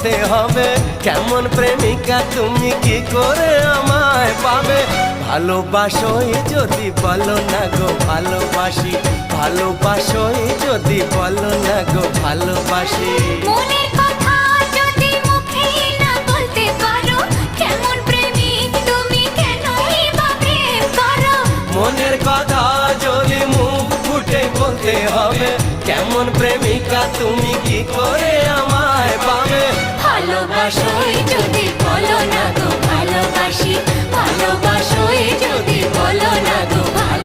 বলতে হবে, কেমন প্রেমিকা তুমি কি করে আমায় পাবে। ভালোবাসোই যদি বলো না গো ভালোবাসি, ভালোবাসোই যদি বলো না গো ভালোবাসি। মনের কথা যদি মুখে না বলতে পারো, কেমন প্রেমিক তুমি কেনই বা প্রেম করো। মনের কথা যদি মুখ ফুটে বলতে হবে, কেমন প্রেমিকা তুমি কি করে আমায় পাবে। ভালোবাসোই যদি বলো না গো ভালোবাসি, ভালোবাসোই যদি বলো না গো।